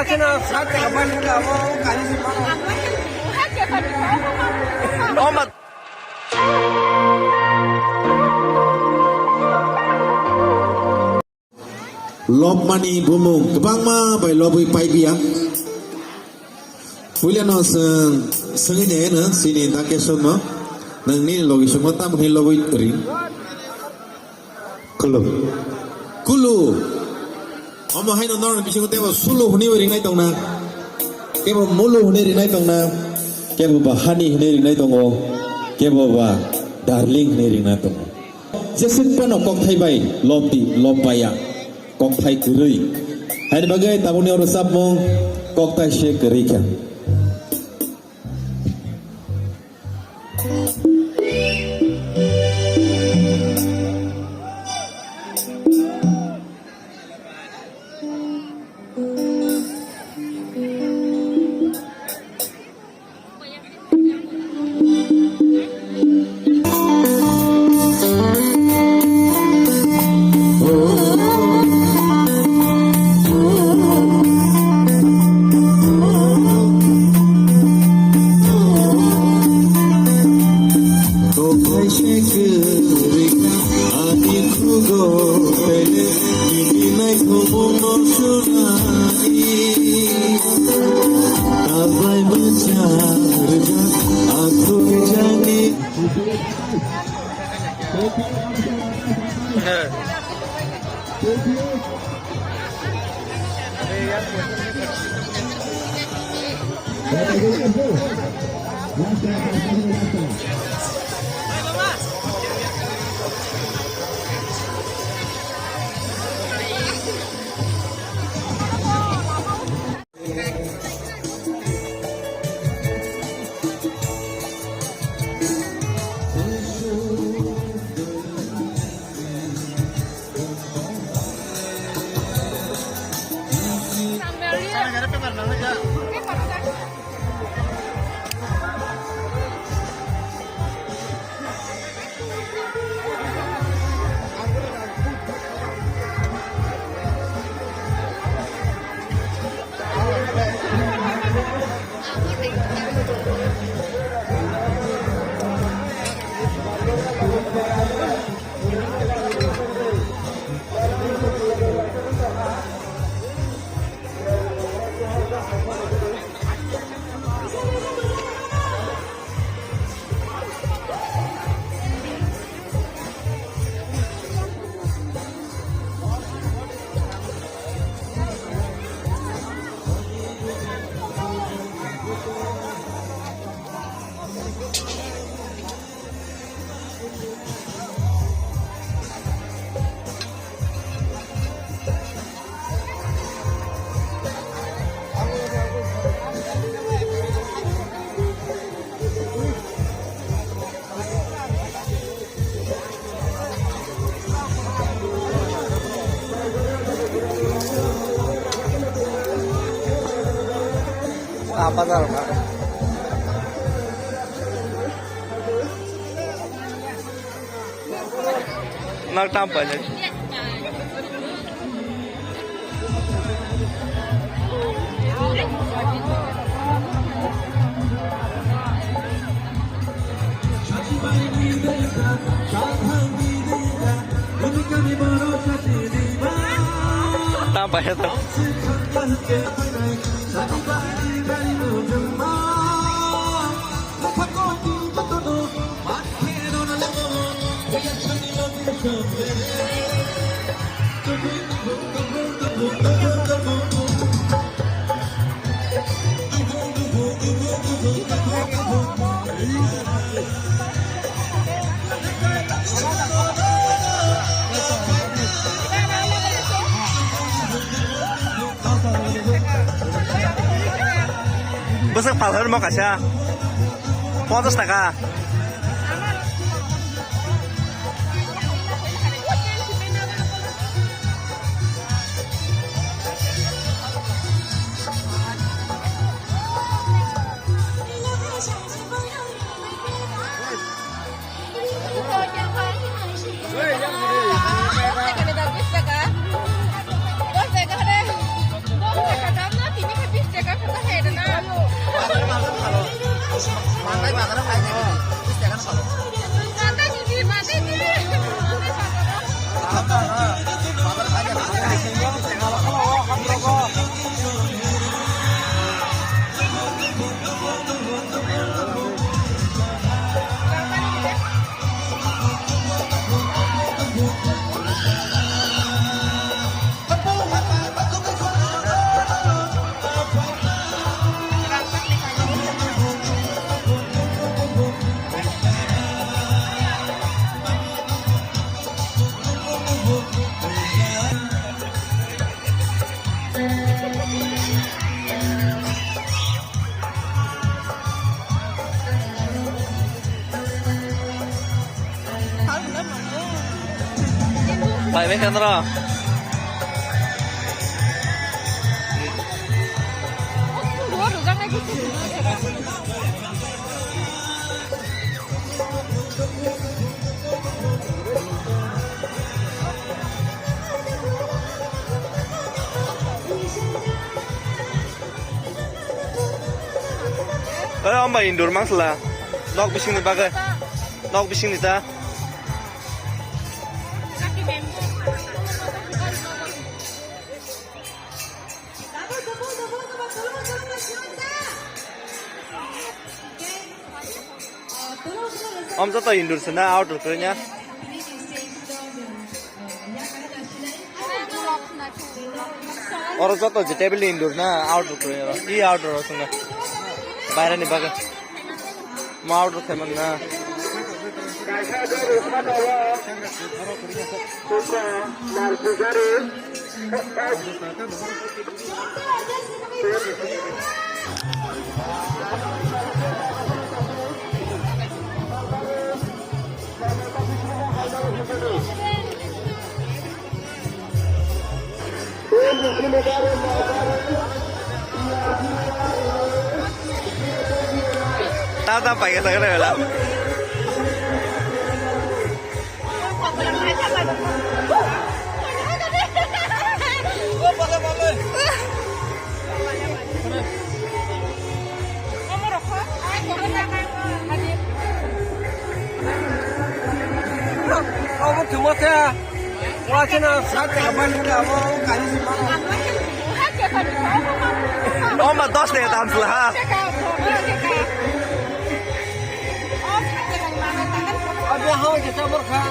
kena kapan kamu kali sih Muhammad lob mani bumung kebang ma bai lobui pai bia pulia no seng ini na sini tak kesem no nang ni logi semua tam ni lobui ring kulu omo hai no nor bising te ba sulu huni ring nai tong na ke ba mulu huni ring nai tong na ke ba hani huni ring nai tong o ke ba darling huni ring nai tong jesit pano kok thai bai lob baya kok thai kurui hai bagai tabuni oro sap mong kok thai she kuri kya apa dah nak tampar je tampar je tu besok pahlawan mau kasih 50 taka ไปไหมครับน้อง Om ba indoor mangsla. Nok bising ni bagai. Nok bising ni ta. Om jatuh indoor sana outdoor kerja. Orang jatuh je table indoor na outdoor kerja. Ini outdoor sana. Bayar ni bagai. Mau outdoor teman na. Tata pakai saya lah. Kamu cuma saya, wajahnya sakit apa ni kamu kali Om mah dos deh tahun selah. Ada hal kita berkah.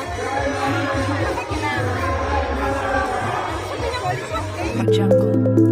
Jungle.